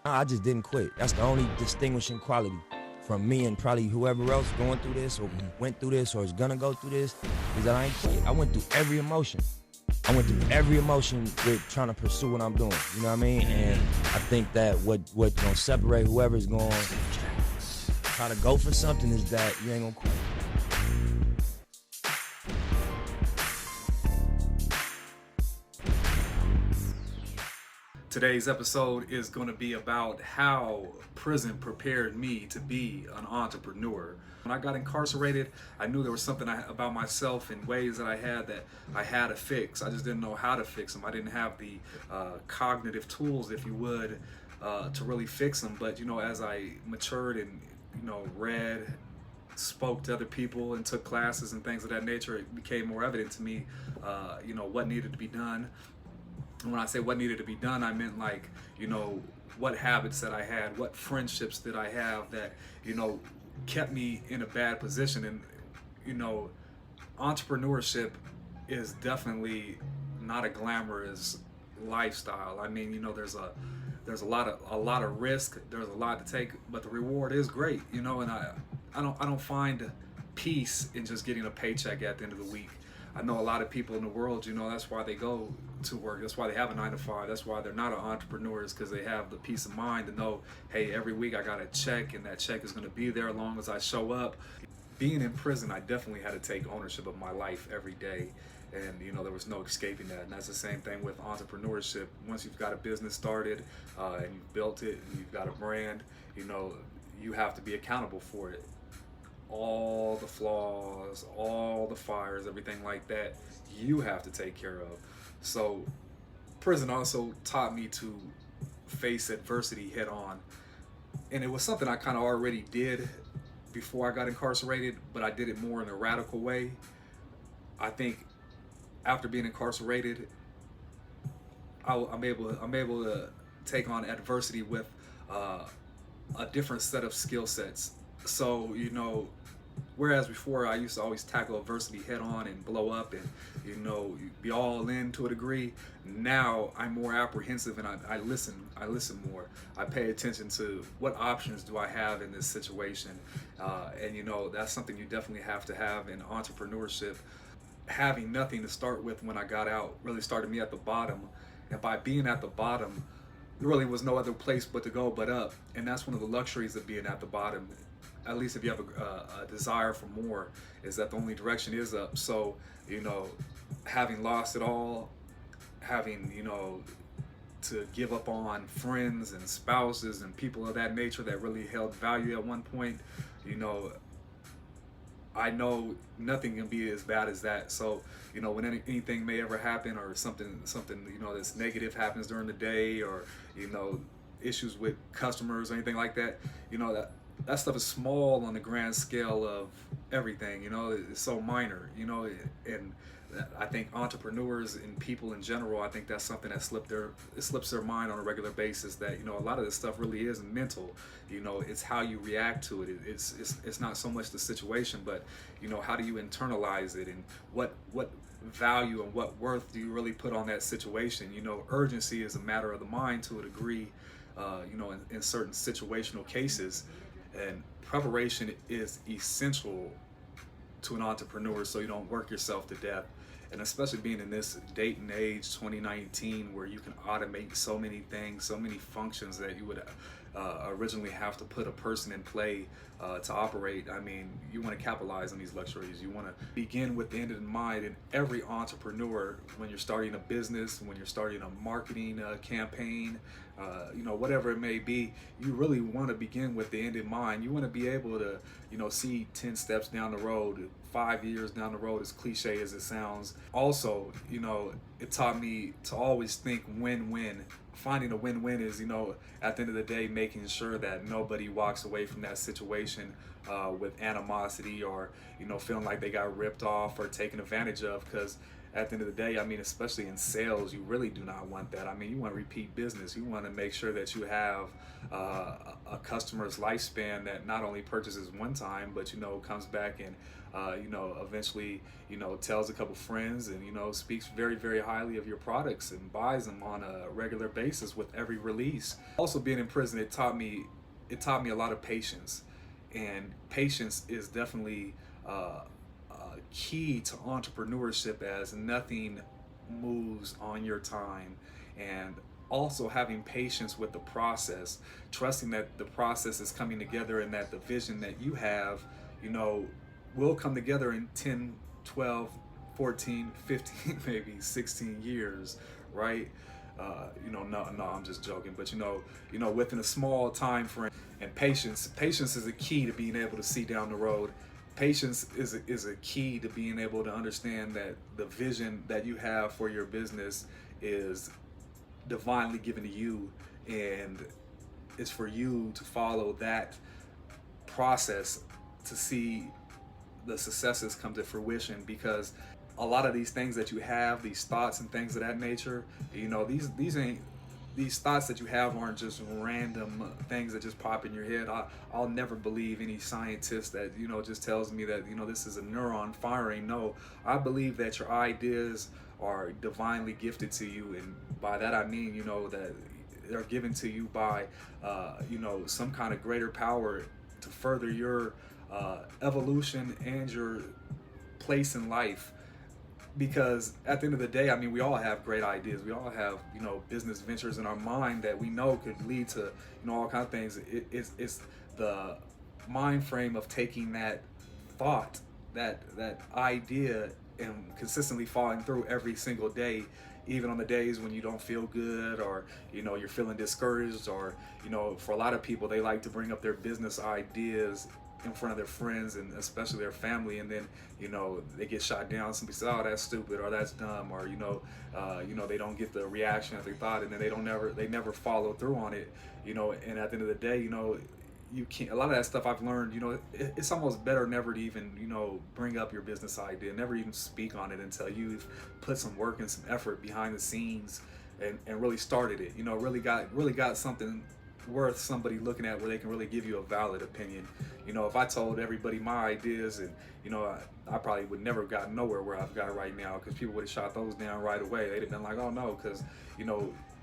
I just didn't quit. That's the only distinguishing quality from me and probably whoever else going through this or went through this or is gonna go through this, is that I ain't quit. I went through every emotion. I went through every emotion with trying to pursue what I'm doing. You know what I mean? And I think that what's gonna separate whoever's gonna try to go for something is that you ain't gonna quit. Today's episode is going to be about how prison prepared me to be an entrepreneur. When I got incarcerated, I knew there was something about myself in ways that I had to fix. I just didn't know how to fix them. I didn't have the cognitive tools, if you would, to really fix them. But as I matured and read, spoke to other people, and took classes and things of that nature, it became more evident to me, what needed to be done. And when I say what needed to be done, I meant what habits that I had, what friendships did I have that, kept me in a bad position. And, entrepreneurship is definitely not a glamorous lifestyle. I mean, there's a lot of risk, there's a lot to take, but the reward is great, and I don't find peace in just getting a paycheck at the end of the week. I know a lot of people in the world, that's why they go to work. That's why they have a 9-to-5. That's why they're not an entrepreneur, is because they have the peace of mind to know, hey, every week I got a check, and that check is going to be there as long as I show up. Being in prison, I definitely had to take ownership of my life every day. And, there was no escaping that. And that's the same thing with entrepreneurship. Once you've got a business started and you've built it and you've got a brand, you have to be accountable for it. All the flaws, all the fires, everything like that, you have to take care of. So prison also taught me to face adversity head on. And it was something I kind of already did before I got incarcerated, but I did it more in a radical way. I think after being incarcerated, I'm able to take on adversity with a different set of skill sets. So, whereas before I used to always tackle adversity head on and blow up and, be all in to a degree, now I'm more apprehensive and I listen more. I pay attention to what options do I have in this situation. And, that's something you definitely have to have in entrepreneurship. Having nothing to start with when I got out really started me at the bottom. And by being at the bottom, there really was no other place but to go but up. And that's one of the luxuries of being at the bottom. At least if you have a desire for more, is that the only direction is up. So, having lost it all, having, to give up on friends and spouses and people of that nature that really held value at one point, I know nothing can be as bad as that. So, when anything may ever happen or something, that's negative happens during the day, or, issues with customers or anything like that, that stuff is small on the grand scale of everything. It's so minor, and I think entrepreneurs and people in general, I think that's something that slips their mind on a regular basis, that a lot of this stuff really is mental. It's how you react to it. It's not so much the situation, but how do you internalize it, and what value and what worth do you really put on that situation? Urgency is a matter of the mind to a degree, in certain situational cases. And preparation is essential to an entrepreneur, so you don't work yourself to death. And especially being in this date and age, 2019, where you can automate so many things, so many functions that you would originally have to put a person in play to operate. I mean, you want to capitalize on these luxuries. You want to begin with the end in mind. And every entrepreneur, when you're starting a business, when you're starting a marketing campaign, whatever it may be, you really want to begin with the end in mind. You want to be able to, see 10 steps down the road, 5 years down the road, as cliche as it sounds. Also, it taught me to always think win-win. Finding a win-win is, at the end of the day, making sure that nobody walks away from that situation with animosity or, feeling like they got ripped off or taken advantage of. Because at the end of the day, I mean, especially in sales, you really do not want that. I mean, you want repeat business. You want to make sure that you have a customer's lifespan that not only purchases one time, but comes back and eventually tells a couple friends and speaks very, very highly of your products and buys them on a regular basis with every release. Also, being in prison, it taught me a lot of patience, and patience is definitely key to entrepreneurship, as nothing moves on your time. And also having patience with the process, trusting that the process is coming together and that the vision that you have will come together in 10, 12, 14, 15, maybe 16 years, right? No, I'm just joking, but within a small time frame. And patience is a key to being able to see down the road. Patience is a key to being able to understand that the vision that you have for your business is divinely given to you, and it's for you to follow that process to see the successes come to fruition. Because a lot of these things that you have, these thoughts and things of that nature, these thoughts that you have aren't just random things that just pop in your head. I'll never believe any scientist that just tells me that this is a neuron firing. No, I believe that your ideas are divinely gifted to you, and by that I mean that they're given to you by some kind of greater power to further your evolution and your place in life. Because at the end of the day, I mean, we all have great ideas. We all have, business ventures in our mind that we know could lead to, all kinds of things. It's the mind frame of taking that thought, that idea, and consistently following through every single day, even on the days when you don't feel good, or you're feeling discouraged, or for a lot of people, they like to bring up their business ideas in front of their friends and especially their family, and then they get shot down. Somebody says, "Oh, that's stupid," or "That's dumb," or they don't get the reaction that they thought, and then they never follow through on it. And at the end of the day, you can't. A lot of that stuff I've learned, it's almost better never to even bring up your business idea, never even speak on it until you've put some work and some effort behind the scenes and really started it. Really got something worth somebody looking at where they can really give you a valid opinion. If I told everybody my ideas, and I probably would never have gotten nowhere where I've got right now, because people would have shot those down right away. They'd have been like, "Oh no," because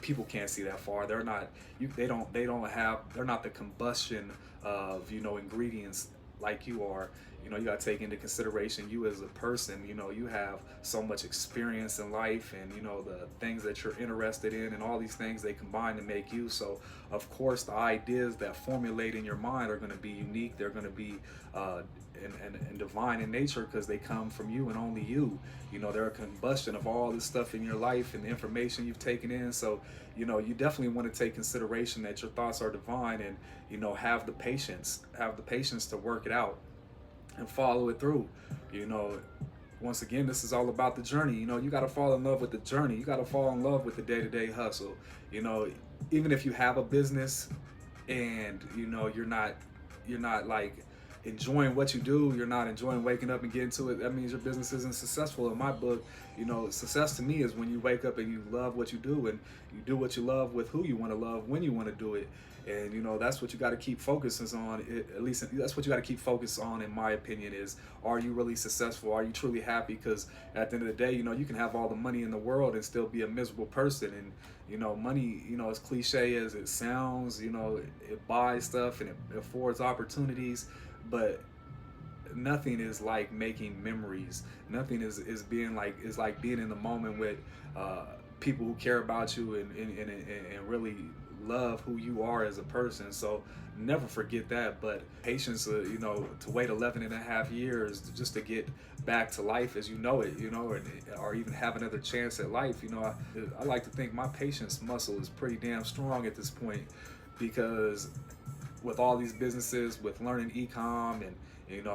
people can't see that far. They're not they're not the combustion of ingredients like you are. You got to take into consideration you as a person. You have so much experience in life, and the things that you're interested in, and all these things, they combine to make you. So of course the ideas that formulate in your mind are going to be unique. They're going to be and divine in nature, because they come from you and only you. They're a combustion of all this stuff in your life and the information you've taken in. So you definitely want to take consideration that your thoughts are divine, and have the patience to work it out and follow it through. Once again, this is all about the journey. You got to fall in love with the journey. You got to fall in love with the day-to-day hustle. Even if you have a business and you're not like enjoying what you do, you're not enjoying waking up and getting to it, that means your business isn't successful. In my book, success to me is when you wake up and you love what you do, and you do what you love with who you want to love when you want to do it. And that's what you got to keep focusing on. At least that's what you got to keep focused on, in my opinion, is, are you really successful? Are you truly happy? Because at the end of the day, you can have all the money in the world and still be a miserable person. And money, as cliche as it sounds, it buys stuff and it affords opportunities, but nothing is like making memories. Nothing is like being in the moment with people who care about you and really love who you are as a person. So never forget that. But patience, to wait 11 and a half years just to get back to life as you know it, or even have another chance at life. I like to think my patience muscle is pretty damn strong at this point, because with all these businesses, with learning e-com, and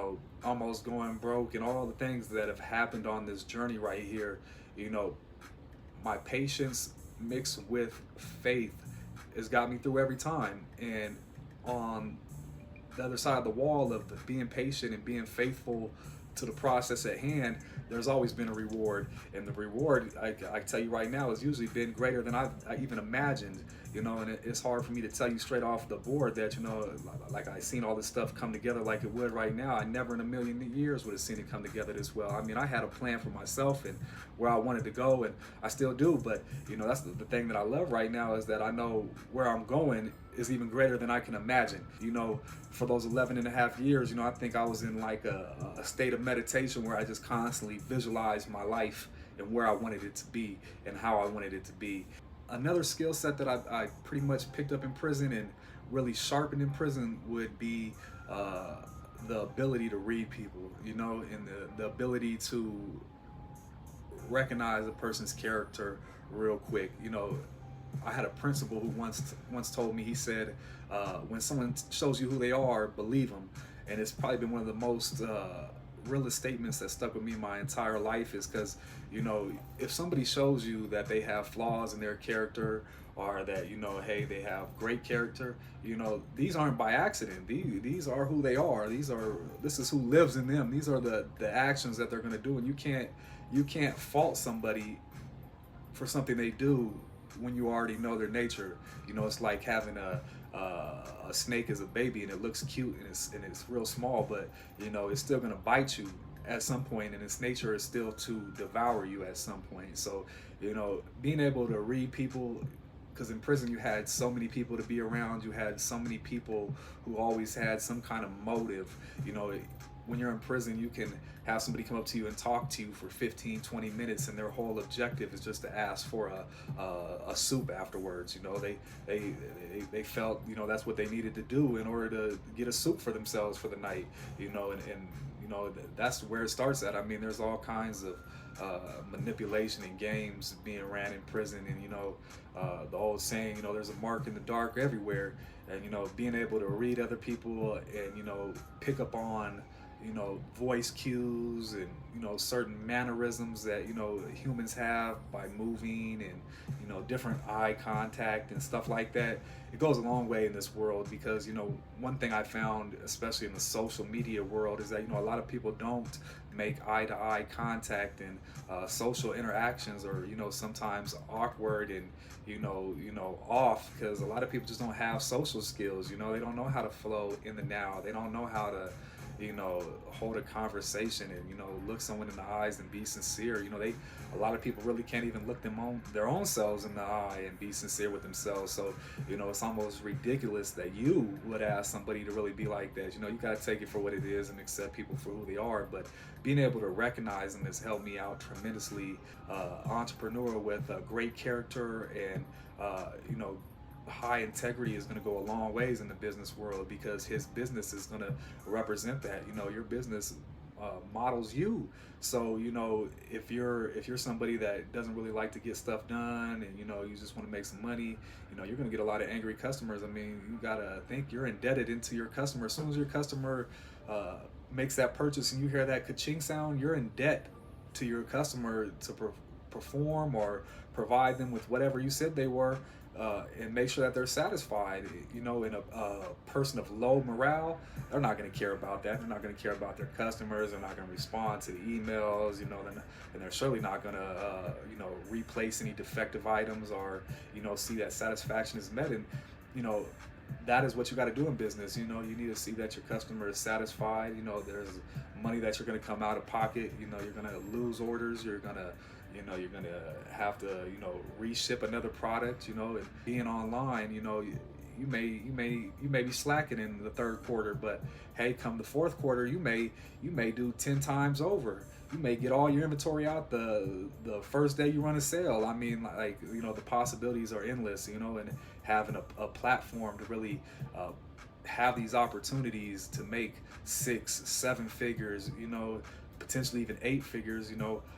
almost going broke, and all the things that have happened on this journey right here, my patience mixed with faith has got me through every time. And on the other side of the wall of being patient and being faithful to the process at hand, there's always been a reward, and the reward, I tell you right now, has usually been greater than I even imagined. And it's hard for me to tell you straight off the board that, like I seen all this stuff come together like it would right now. I never in a million years would have seen it come together this well. I mean, I had a plan for myself and where I wanted to go, and I still do, but that's the thing that I love right now, is that I know where I'm going is even greater than I can imagine. For those 11 and a half years, I think I was in like a state of meditation where I just constantly visualized my life and where I wanted it to be and how I wanted it to be. Another skill set that I pretty much picked up in prison and really sharpened in prison would be the ability to read people, and the ability to recognize a person's character real quick. I had a principal who once told me, he said, when someone shows you who they are, believe them. And it's probably been one of the most realest statements that stuck with me my entire life, is because, if somebody shows you that they have flaws in their character, or that, hey, they have great character, these aren't by accident. These are who they are. This is who lives in them. These are the actions that they're going to do. And you can't fault somebody for something they do when you already know their nature. It's like having a snake as a baby, and it looks cute and it's real small, but it's still gonna bite you at some point, and its nature is still to devour you at some point. So being able to read people, because in prison you had so many people to be around, you had so many people who always had some kind of motive. When you're in prison, you can have somebody come up to you and talk to you for 15-20 minutes, and their whole objective is just to ask for a soup afterwards. They felt that's what they needed to do in order to get a soup for themselves for the night. And that's where it starts at. I mean, there's all kinds of manipulation and games being ran in prison, and the old saying, there's a mark in the dark everywhere. And being able to read other people and pick up on voice cues and certain mannerisms that humans have by moving, and different eye contact and stuff like that, it goes a long way in this world. Because one thing I found, especially in the social media world, is that a lot of people don't make eye-to-eye contact, and social interactions are sometimes awkward and off, because a lot of people just don't have social skills. They don't know how to flow in the now. They don't know how to hold a conversation and look someone in the eyes and be sincere. A lot of people really can't even look their own selves in the eye and be sincere with themselves. So it's almost ridiculous that you would ask somebody to really be like that. You got to take it for what it is and accept people for who they are. But being able to recognize them has helped me out tremendously. Entrepreneur with a great character and high integrity is going to go a long ways in the business world, because his business is going to represent that. Your business models you. So if you're somebody that doesn't really like to get stuff done, and you just want to make some money, you're going to get a lot of angry customers. I mean, you gotta think you're indebted into your customer. As soon as your customer makes that purchase and you hear that ka-ching sound, you're in debt to your customer to perform or provide them with whatever you said they were. And make sure that they're satisfied. In a person of low morale, they're not going to care about that. They're not going to care about their customers. They're not going to respond to the emails. And they're surely not going to replace any defective items, or see that satisfaction is met. And that is what you got to do in business. You need to see that your customer is satisfied. There's money that you're going to come out of pocket. You're going to lose orders. You're going to have to reship another product. And being online, you may be slacking in the third quarter, but hey, come the fourth quarter, you may do 10 times over. You may get all your inventory out the first day you run a sale. I mean, the possibilities are endless. And having a platform to really have these opportunities to make 6-7 figures, potentially even 8 figures.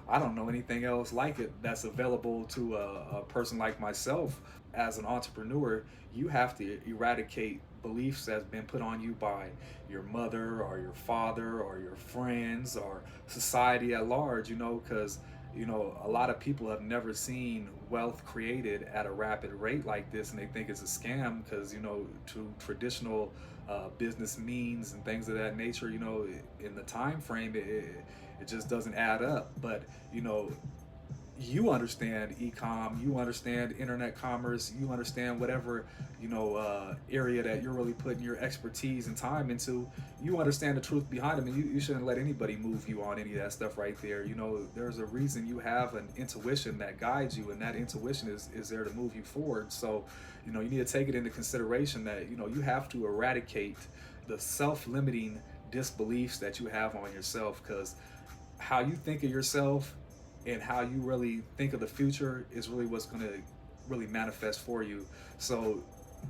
I don't know anything else like it that's available to a person like myself. As an entrepreneur, you have to eradicate beliefs that's been put on you by your mother or your father or your friends or society at large, because a lot of people have never seen wealth created at a rapid rate like this, and they think it's a scam because to traditional business means and things of that nature, in the time frame, It just doesn't add up. But you know, you understand e-com, you understand internet commerce, you understand whatever, you know, area that you're really putting your expertise and time into. You understand the truth behind them, and you shouldn't let anybody move you on any of that stuff right there. You know, there's a reason you have an intuition that guides you, and that intuition is there to move you forward. So, you know, you need to take it into consideration that, you know, you have to eradicate the self-limiting disbeliefs that you have on yourself, because how you think of yourself and how you really think of the future is really what's going to really manifest for you. So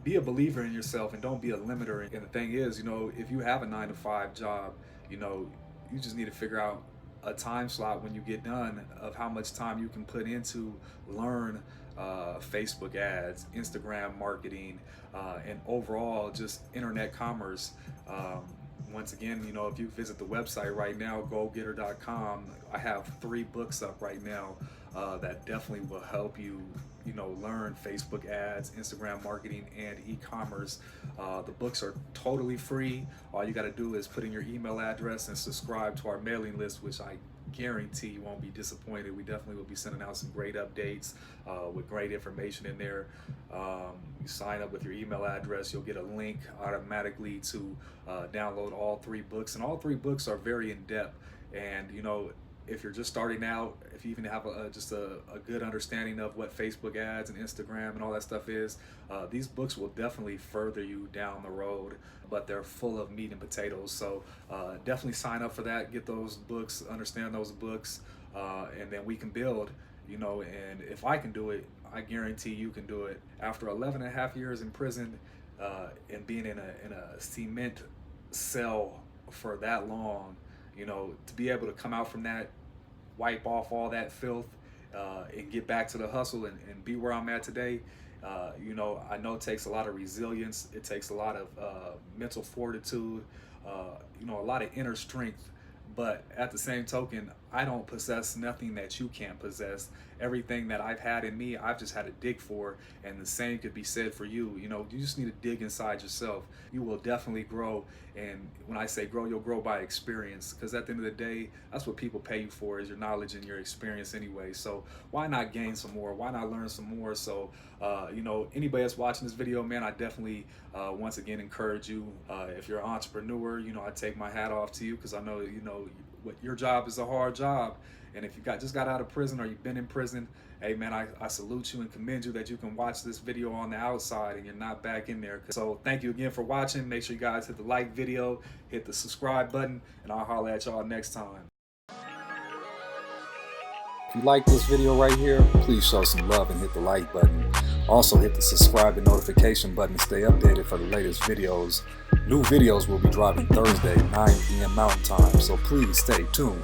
be a believer in yourself and don't be a limiter. And the thing is, you know, if you have a 9-to-5 job, you know, you just need to figure out a time slot when you get done of how much time you can put into learn Facebook ads, Instagram marketing, and overall just internet commerce. Once again, you know, if you visit the website right now, gogetter.com, I have 3 books up right now that definitely will help you, you know, learn Facebook ads, Instagram marketing, and e-commerce. The books are totally free. All you got to do is put in your email address and subscribe to our mailing list, which I guarantee you won't be disappointed. We definitely will be sending out some great updates with great information in there. You sign up with your email address, you'll get a link automatically to download all 3 books, and all 3 books are very in-depth. And you know, if you're just starting out, if you even have just a good understanding of what Facebook ads and Instagram and all that stuff is, these books will definitely further you down the road, but they're full of meat and potatoes. So definitely sign up for that, get those books, understand those books, and then we can build, you know. And if I can do it, I guarantee you can do it. After 11.5 years in prison and being in a cement cell for that long, you know, to be able to come out from that, wipe off all that filth, and get back to the hustle and be where I'm at today, you know, I know it takes a lot of resilience. It takes a lot of mental fortitude, you know, a lot of inner strength. But at the same token, I don't possess nothing that you can't possess. Everything that I've had in me, I've just had to dig for, and the same could be said for you. You know, you just need to dig inside yourself. You will definitely grow, and when I say grow, you'll grow by experience, because at the end of the day, that's what people pay you for, is your knowledge and your experience anyway. So why not gain some more? Why not learn some more? So, you know, anybody that's watching this video, man, I definitely, once again, encourage you. If you're an entrepreneur, you know, I take my hat off to you, because I know, you know, what your job is a hard job. And if you just got out of prison, or you've been in prison, hey man, I salute you and commend you that you can watch this video on the outside and you're not back in there. So thank you again for watching. Make sure you guys hit the like video, hit the subscribe button, and I'll holler at y'all next time. If you like this video right here, please show some love and hit the like button. Also hit the subscribe and notification button to stay updated for the latest videos. New videos will be dropping Thursday, 9 p.m. Mountain Time, so please stay tuned.